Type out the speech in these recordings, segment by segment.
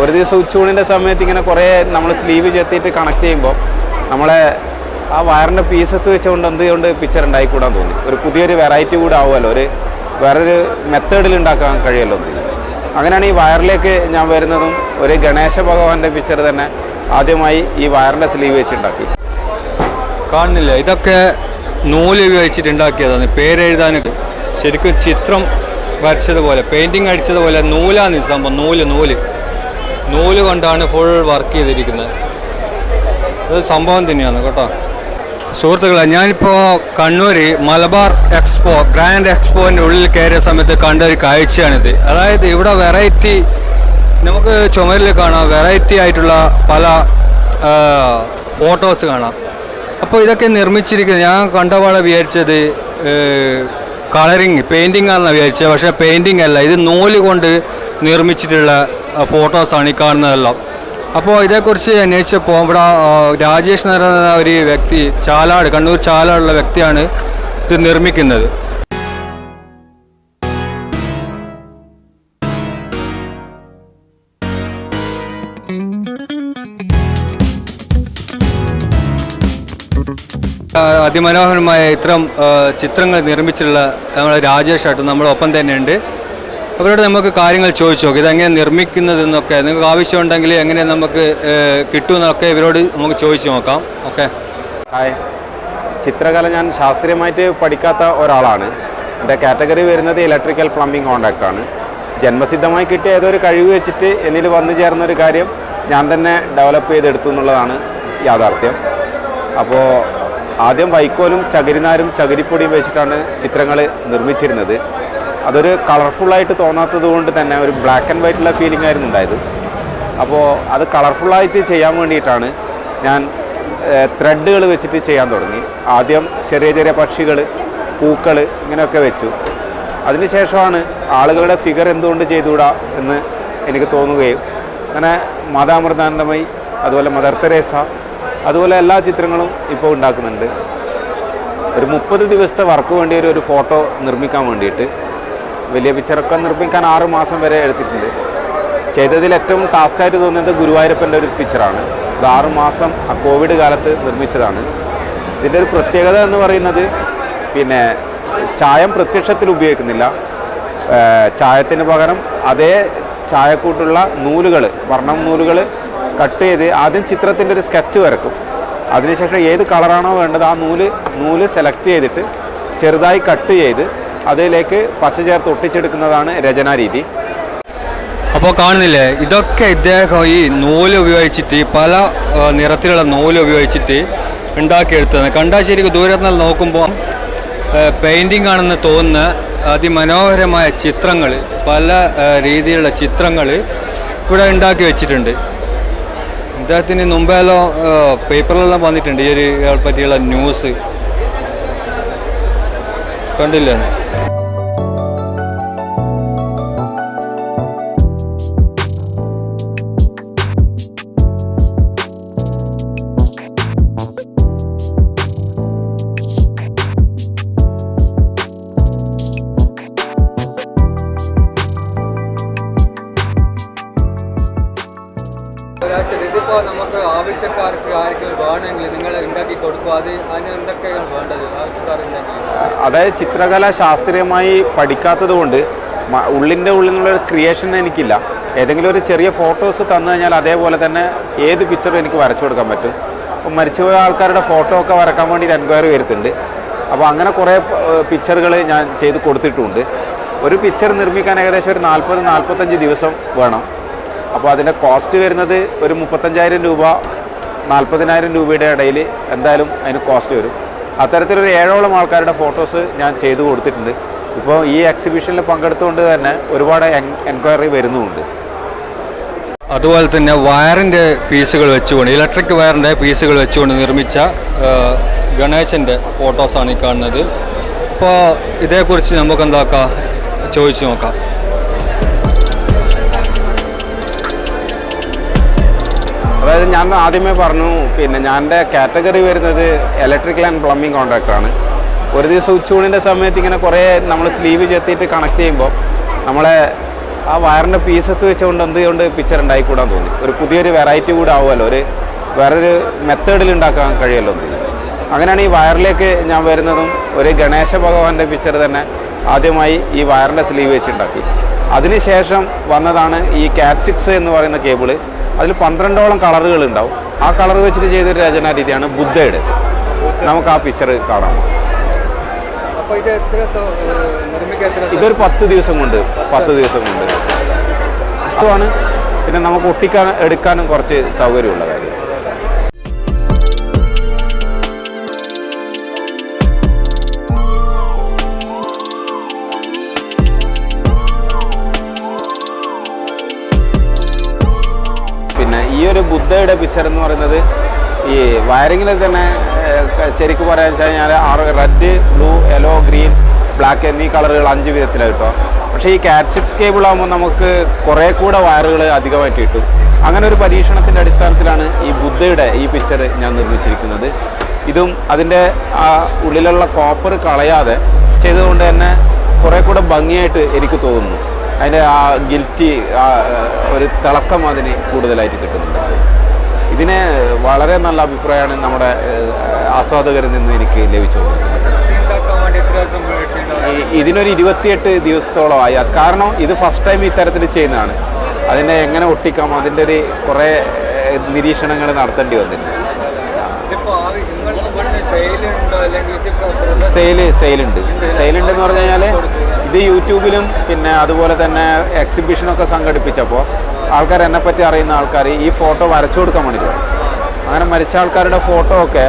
ഒരു ദിവസം ഉച്ചൂണിൻ്റെ സമയത്ത് ഇങ്ങനെ കുറേ നമ്മൾ സ്ലീവ് ചെത്തിയിട്ട് കണക്ട് ചെയ്യുമ്പോൾ നമ്മളെ ആ വയറിൻ്റെ പീസസ് വെച്ചുകൊണ്ട് എന്തുകൊണ്ട് പിക്ചർ ഉണ്ടായിക്കൂടാൻ തോന്നി. ഒരു പുതിയൊരു വെറൈറ്റി കൂടെ ആവുമല്ലോ, വേറൊരു മെത്തേഡിൽ ഉണ്ടാക്കാൻ കഴിയുമല്ലോ. അങ്ങനെയാണ് ഈ വയറിലേക്ക് ഞാൻ വരുന്നതും ഒരു ഗണേശ ഭഗവാന്റെ പിക്ചർ തന്നെ ആദ്യമായി ഈ വയറിൻ്റെ സ്ലീവ് വെച്ചുണ്ടാക്കി. കാണുന്നില്ല, ഇതൊക്കെ നൂല് ഉപയോഗിച്ചിട്ടുണ്ടാക്കിയതാണ്. പേരെഴുതാനൊക്കെ ശരിക്കും ചിത്രം വരച്ചതുപോലെ, പെയിൻറ്റിങ് അടിച്ചതുപോലെ നൂലാണ് ഈ സംഭവം. നൂല് കൊണ്ടാണ് ഫുൾ വർക്ക് ചെയ്തിരിക്കുന്നത്. അത് സംഭവം തന്നെയാണ് കേട്ടോ. സുഹൃത്തുക്കളെ, ഞാനിപ്പോൾ കണ്ണൂർ മലബാർ എക്സ്പോ, ഗ്രാൻഡ് എക്സ്പോൻ്റെ ഉള്ളിൽ കയറിയ സമയത്ത് കണ്ട ഒരു കാഴ്ചയാണിത്. അതായത് ഇവിടെ വെറൈറ്റി, നമുക്ക് ചുമരിൽ കാണാം, വെറൈറ്റി ആയിട്ടുള്ള പല ഫോട്ടോസ് കാണാം. അപ്പോൾ ഇതൊക്കെ നിർമ്മിച്ചിരിക്കുന്നത് ഞാൻ കണ്ടപാടെ വിചാരിച്ചത് കളറിങ് പെയിൻറ്റിങ് ആണെന്നാണ് വിചാരിച്ചത്. പക്ഷേ പെയിൻറ്റിങ് അല്ല, ഇത് നൂല് കൊണ്ട് നിർമ്മിച്ചിട്ടുള്ള ഫോട്ടോസാണ് ഈ കാണുന്നതെല്ലാം. അപ്പോൾ ഇതേക്കുറിച്ച് അന്വേഷിച്ചപ്പോൾ ഇവിടെ രാജേഷ് എന്ന് പറയുന്ന ഒരു വ്യക്തി, കണ്ണൂർ ചാലാടുള്ള വ്യക്തിയാണ് ഇത് നിർമ്മിക്കുന്നത്. അതിമനോഹരമായ ഇത്തരം ചിത്രങ്ങൾ നിർമ്മിച്ചിട്ടുള്ള നമ്മളെ രാജേഷായിട്ട് നമ്മളൊപ്പം തന്നെയുണ്ട്. അവരോട് നമുക്ക് കാര്യങ്ങൾ ചോദിച്ചു നോക്കി, ഇതെങ്ങനെ നിർമ്മിക്കുന്നതെന്നൊക്കെ, നിങ്ങൾക്ക് ആവശ്യമുണ്ടെങ്കിൽ എങ്ങനെ നമുക്ക് കിട്ടുമെന്നൊക്കെ ഇവരോട് നമുക്ക് ചോദിച്ചു നോക്കാം. ഓക്കെ. ഹായ്, ചിത്രകല ഞാൻ ശാസ്ത്രീയമായിട്ട് പഠിക്കാത്ത ഒരാളാണ്. എൻ്റെ കാറ്റഗറി വരുന്നത് ഇലക്ട്രിക്കൽ പ്ലംബിംഗ് കോൺട്രാക്റ്റാണ്. ജന്മസിദ്ധമായി കിട്ടിയ ഏതൊരു കഴിവ് വെച്ചിട്ട് എന്നിൽ വന്നു ചേർന്നൊരു കാര്യം ഞാൻ തന്നെ ഡെവലപ്പ് ചെയ്തെടുത്തു എന്നുള്ളതാണ് യാഥാർത്ഥ്യം. അപ്പോൾ ആദ്യം വൈക്കോലും ചകിരിനാരും ചകിരിപ്പൊടിയും വെച്ചിട്ടാണ് ചിത്രങ്ങൾ നിർമ്മിച്ചിരുന്നത്. അതൊരു കളർഫുള്ളായിട്ട് തോന്നാത്തത് കൊണ്ട് തന്നെ ഒരു ബ്ലാക്ക് ആൻഡ് വൈറ്റുള്ള ഫീലിംഗ് ആയിരുന്നു ഉണ്ടായത്. അപ്പോൾ അത് കളർഫുള്ളായിട്ട് ചെയ്യാൻ വേണ്ടിയിട്ടാണ് ഞാൻ ത്രെഡുകൾ വെച്ചിട്ട് ചെയ്യാൻ തുടങ്ങി. ആദ്യം ചെറിയ ചെറിയ പക്ഷികൾ, പൂക്കൾ ഇങ്ങനെയൊക്കെ വെച്ചു. അതിനുശേഷമാണ് ആളുകളുടെ ഫിഗർ എന്തുകൊണ്ട് ചെയ്തുകൂടാ എന്ന് എനിക്ക് തോന്നുകയും അങ്ങനെ മാതാമൃതാനന്ദമയി, അതുപോലെ മദർ തെരേസ, അതുപോലെ എല്ലാ ചിത്രങ്ങളും ഇപ്പോൾ ഉണ്ടാക്കുന്നുണ്ട്. ഒരു 30 ദിവസത്തെ വർക്ക് വേണ്ടി ഒരു ഫോട്ടോ നിർമ്മിക്കാൻ വേണ്ടിയിട്ട്, വലിയ പിക്ചറൊക്കെ നിർമ്മിക്കാൻ 6 മാസം വരെ എടുത്തിട്ടുണ്ട്. ചെയ്തതിൽ ഏറ്റവും ടാസ്ക്കായിട്ട് തോന്നുന്നത് ഗുരുവായൂരപ്പൻ്റെ ഒരു പിക്ചറാണ്. അത് 6 മാസം ആ കോവിഡ് കാലത്ത് നിർമ്മിച്ചതാണ്. ഇതിൻ്റെ ഒരു പ്രത്യേകത എന്ന് പറയുന്നത്, പിന്നെ ചായം പ്രത്യക്ഷത്തിൽ ഉപയോഗിക്കുന്നില്ല. ചായത്തിന് പകരം അതേ ചായക്കൂട്ടുള്ള നൂലുകൾ, വർണ്ണം നൂലുകൾ കട്ട് ചെയ്ത് ആദ്യം ചിത്രത്തിൻ്റെ ഒരു സ്കെച്ച് വരക്കും. അതിനുശേഷം ഏത് കളറാണോ വേണ്ടത് ആ നൂല് സെലക്ട് ചെയ്തിട്ട് ചെറുതായി കട്ട് ചെയ്ത് അതിലേക്ക് പശ ചേർത്ത് ഒട്ടിച്ചെടുക്കുന്നതാണ് രചനാരീതി. അപ്പോൾ കാണുന്നില്ലേ, ഇതൊക്കെ ഇദ്ദേഹം ഈ നൂല് ഉപയോഗിച്ചിട്ട്, പല നിറത്തിലുള്ള നൂല് ഉപയോഗിച്ചിട്ട് ഉണ്ടാക്കിയെടുത്തത്. കണ്ടാൽ ശരിക്കും ദൂരത്ത് നിന്ന് നോക്കുമ്പോൾ പെയിൻറ്റിംഗ് ആണെന്ന് തോന്നുന്ന അതിമനോഹരമായ ചിത്രങ്ങൾ, പല രീതിയിലുള്ള ചിത്രങ്ങൾ ഇവിടെ ഉണ്ടാക്കി വെച്ചിട്ടുണ്ട്. ഇദ്ദേഹത്തിന് മുമ്പേല്ലാം പേപ്പറിലെല്ലാം വന്നിട്ടുണ്ട് ഈ ഒരു പറ്റിയുള്ള ന്യൂസ്. കണ്ടില്ലേ? ഇതിപ്പോൾ നമുക്ക് ആവശ്യക്കാർക്ക് ആർക്കെങ്കിലും വേണമെങ്കിൽ നിങ്ങൾ ഉണ്ടാക്കി കൊടുക്കുക. അതിന് എന്തൊക്കെയാണ് വേണ്ടത് ആവശ്യക്കാരുണ്ടെങ്കിൽ? അതായത് ചിത്രകല ശാസ്ത്രീയമായി പഠിക്കാത്തത് കൊണ്ട് ഉള്ളിൽ നിന്നുള്ളൊരു ക്രിയേഷൻ എനിക്കില്ല. ഏതെങ്കിലും ഒരു ചെറിയ ഫോട്ടോസ് തന്നു കഴിഞ്ഞാൽ അതേപോലെ തന്നെ ഏത് പിക്ചറും എനിക്ക് വരച്ചു കൊടുക്കാൻ പറ്റും. അപ്പോൾ മരിച്ചുപോയ ആൾക്കാരുടെ ഫോട്ടോ ഒക്കെ വരക്കാൻ വേണ്ടിയിട്ട് എൻക്വയറി വരുത്തുന്നുണ്ട്. അപ്പോൾ അങ്ങനെ കുറേ പിക്ചറുകൾ ഞാൻ ചെയ്ത് കൊടുത്തിട്ടുണ്ട്. ഒരു പിക്ചർ നിർമ്മിക്കാൻ ഏകദേശം ഒരു 40-45 ദിവസം വേണം. അപ്പോൾ അതിൻ്റെ കോസ്റ്റ് വരുന്നത് ഒരു 35,000 രൂപ 40,000 രൂപയുടെ ഇടയിൽ എന്തായാലും അതിന് കോസ്റ്റ് വരും. അത്തരത്തിലൊരു 7ഓളം ആൾക്കാരുടെ ഫോട്ടോസ് ഞാൻ ചെയ്തു കൊടുത്തിട്ടുണ്ട്. ഇപ്പോൾ ഈ എക്സിബിഷനിൽ പങ്കെടുത്തുകൊണ്ട് തന്നെ ഒരുപാട് എൻക്വയറി വരുന്നുമുണ്ട്. അതുപോലെ തന്നെ വയറിൻ്റെ പീസുകൾ വെച്ചുകൊണ്ട്, ഇലക്ട്രിക് വയറിൻ്റെ പീസുകൾ വെച്ചുകൊണ്ട് നിർമ്മിച്ച ഗണേശൻ്റെ ഫോട്ടോസാണ് ഈ കാണുന്നത്. അപ്പോൾ ഇതേക്കുറിച്ച് നമുക്ക് എന്താക്കാം ചോദിച്ചു നോക്കാം. അതായത് ഞാൻ ആദ്യമേ പറഞ്ഞു, പിന്നെ എൻ്റെ കാറ്റഗറി വരുന്നത് ഇലക്ട്രിക്കൽ ആൻഡ് പ്ലംബിംഗ് കോൺട്രാക്ടറാണ്. ഒരു ദിവസം ഉച്ചൂണിൻ്റെ സമയത്ത് ഇങ്ങനെ കുറേ നമ്മൾ സ്ലീവ് ചെത്തിയിട്ട് കണക്ട് ചെയ്യുമ്പോൾ നമ്മളെ ആ വയറിൻ്റെ പീസസ് വെച്ചുകൊണ്ട് എന്തുകൊണ്ട് പിക്ചർ ഉണ്ടായിക്കൂടാൻ തോന്നി. ഒരു പുതിയൊരു വെറൈറ്റി കൂടെ ആവുമല്ലോ, വേറൊരു മെത്തേഡിൽ ഉണ്ടാക്കാൻ കഴിയുമല്ലോ എന്ന്. അങ്ങനെയാണ് ഈ വയറിലേക്ക് ഞാൻ വരുന്നതും. ഒരു ഗണേശ ഭഗവാന്റെ പിക്ചർ തന്നെ ആദ്യമായി ഈ വയറിൻ്റെ സ്ലീവ് വെച്ചുണ്ടാക്കി. അതിനുശേഷം വന്നതാണ് ഈ കാറ്റ് 6 എന്ന് പറയുന്ന കേബിള്. അതിൽ 12ഓളം കളറുകൾ ഉണ്ടാവും. ആ കളർ വെച്ചിട്ട് ചെയ്തൊരു രചനാ രീതിയാണ് ബുദ്ധയുടെ. നമുക്ക് ആ പിക്ചർ കാണാം. ഇതൊരു 10 ദിവസം കൊണ്ട് അതുമാണ്. പിന്നെ നമുക്ക് എടുക്കാനും കുറച്ച് സൗകര്യമുള്ള കാര്യം. പിന്നെ ഈ ഒരു ബുദ്ധയുടെ പിക്ചർ എന്ന് പറയുന്നത് ഈ വയറിങ്ങിൽ തന്നെ ശരിക്കും പറയാന്ന് വെച്ച് കഴിഞ്ഞാൽ red, blue, yellow, green, black എന്നീ കളറുകൾ 5 വിധത്തിലാണ് കിട്ടുക. പക്ഷേ ഈ കാറ്റ് 6 കേബിൾ ആകുമ്പോൾ നമുക്ക് കുറേ കൂടെ വയറുകൾ അധികമായിട്ട് കിട്ടും. അങ്ങനെ ഒരു പരീക്ഷണത്തിൻ്റെ അടിസ്ഥാനത്തിലാണ് ഈ ബുദ്ധയുടെ ഈ പിക്ചർ ഞാൻ നിർമ്മിച്ചിരിക്കുന്നത്. ഇതും അതിൻ്റെ ആ ഉള്ളിലുള്ള കോപ്പർ കളയാതെ ചെയ്തുകൊണ്ട് തന്നെ കുറേ കൂടെ ഭംഗിയായിട്ട് എനിക്ക് തോന്നുന്നു. അതിൻ്റെ ആ ഗിൽറ്റി ഒരു തിളക്കം അതിന് കൂടുതലായിട്ട് കിട്ടുന്നുണ്ട്. ഇതിന് വളരെ നല്ല അഭിപ്രായമാണ് നമ്മുടെ ആസ്വാദകരിൽ നിന്ന് എനിക്ക് ലഭിച്ചത്. ഇതിനൊരു 28 ദിവസത്തോളമായി. കാരണം ഇത് ഫസ്റ്റ് ടൈം ഇത്തരത്തിൽ ചെയ്യുന്നതാണ്. അതിനെ എങ്ങനെ ഒട്ടിക്കാം, അതിൻ്റെ ഒരു കുറേ നിരീക്ഷണങ്ങൾ നടത്തേണ്ടി വന്നിട്ടുണ്ട്. സെയിലുണ്ടെന്ന് പറഞ്ഞു കഴിഞ്ഞാൽ ഇത് യൂട്യൂബിലും പിന്നെ അതുപോലെ തന്നെ എക്സിബിഷനൊക്കെ സംഘടിപ്പിച്ചപ്പോൾ ആൾക്കാർ എന്നെപ്പറ്റി അറിയുന്ന ആൾക്കാർ ഈ ഫോട്ടോ വരച്ചു കൊടുക്കാൻ വേണ്ടിയിട്ട് അങ്ങനെ മരിച്ച ആൾക്കാരുടെ ഫോട്ടോ ഒക്കെ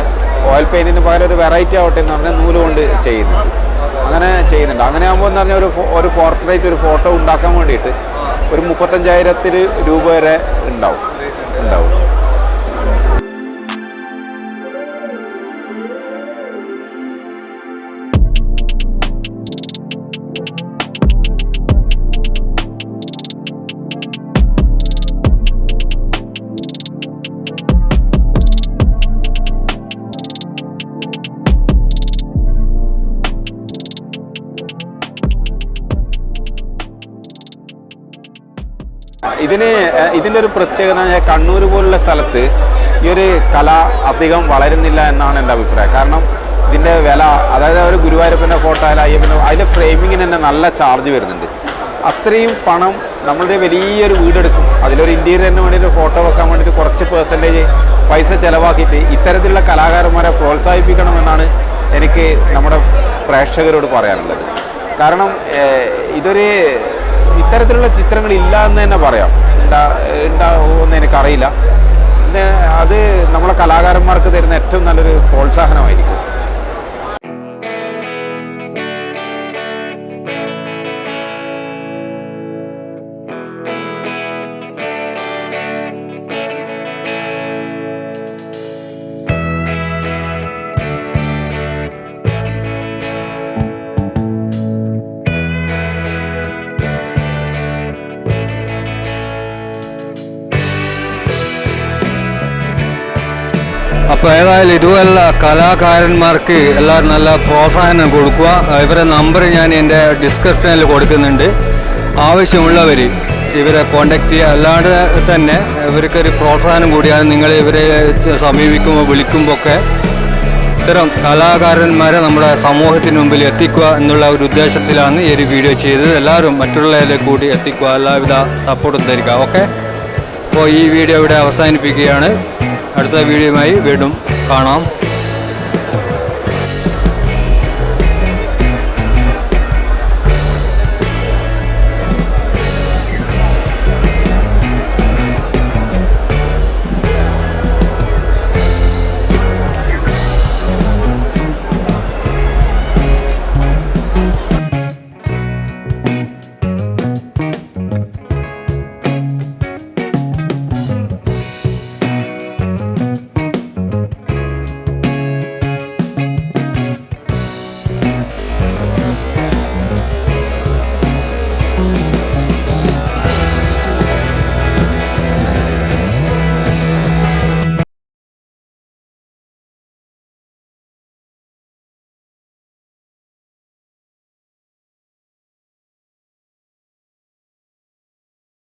ഓയിൽ പെയിൻറ്റിന് പകരം ഒരു വെറൈറ്റി ആവട്ടെ എന്ന് പറഞ്ഞാൽ നൂല് കൊണ്ട് ചെയ്യുന്നുണ്ട്. അങ്ങനെ ആകുമ്പോൾ എന്ന് പറഞ്ഞാൽ ഒരു പോർട്രേറ്റ്, ഒരു ഫോട്ടോ ഉണ്ടാക്കാൻ വേണ്ടിയിട്ട് ഒരു 35,000 രൂപ വരെ ഉണ്ടാവും. ഇതിൻ്റെ ഒരു പ്രത്യേകത കണ്ണൂർ പോലുള്ള സ്ഥലത്ത് ഈ ഒരു കല അധികം വളരുന്നില്ല എന്നാണ് എൻ്റെ അഭിപ്രായം. കാരണം ഇതിൻ്റെ വില, അതായത് ഒരു ഗുരുവായൂരപ്പൻ്റെ ഫോട്ടോ ആയാലും അയ്യപ്പൻ്റെ, അതിൻ്റെ ഫ്രെയിമിങ്ങിന് തന്നെ നല്ല ചാർജ് വരുന്നുണ്ട്. അത്രയും പണം നമ്മളുടെ വലിയൊരു വീടെടുക്കും, അതിലൊരു ഇൻറ്റീരിയറിന് വേണ്ടിയിട്ട് ഫോട്ടോ വെക്കാൻ വേണ്ടിയിട്ട് കുറച്ച് പെർസെൻറ്റേജ് പൈസ ചിലവാക്കിയിട്ട് ഇത്തരത്തിലുള്ള കലാകാരന്മാരെ പ്രോത്സാഹിപ്പിക്കണമെന്നാണ് എനിക്ക് നമ്മുടെ പ്രേക്ഷകരോട് പറയാനുള്ളത്. കാരണം ഇത്തരത്തിലുള്ള ചിത്രങ്ങൾ ഇല്ല എന്ന് തന്നെ പറയാം. ഉണ്ടാവുമെന്ന് എനിക്കറിയില്ല. അത് നമ്മളെ കലാകാരന്മാർക്ക് തരുന്ന ഏറ്റവും നല്ലൊരു പ്രോത്സാഹനമായിരിക്കും. അപ്പോൾ ഏതായാലും ഇതുപോലുള്ള കലാകാരന്മാർക്ക് എല്ലാവരും നല്ല പ്രോത്സാഹനം കൊടുക്കുക. ഇവരുടെ നമ്പർ ഞാൻ എൻ്റെ ഡിസ്ക്രിപ്ഷനിൽ കൊടുക്കുന്നുണ്ട്. ആവശ്യമുള്ളവർ ഇവരെ കോൺടാക്ട് ചെയ്യുക. അല്ലാതെ തന്നെ ഇവർക്കൊരു പ്രോത്സാഹനം കൂടിയാണ് നിങ്ങൾ ഇവരെ സമീപിക്കുമ്പോൾ വിളിക്കുമ്പോൾ ഒക്കെ ഇത്തരം കലാകാരന്മാരെ നമ്മുടെ സമൂഹത്തിന് മുമ്പിൽ എത്തിക്കുക എന്നുള്ള ഒരു ഉദ്ദേശത്തിലാണ് ഈ ഒരു വീഡിയോ ചെയ്തത്. എല്ലാവരും മറ്റുള്ളവരിലേക്ക് കൂടി എത്തിക്കുക, എല്ലാവിധ സപ്പോർട്ടും തരിക. ഓക്കെ, അപ്പോൾ ഈ വീഡിയോ ഇവിടെ അവസാനിപ്പിക്കുകയാണ്. അടുത്ത വീഡിയോയുമായി വീണ്ടും കാണാം.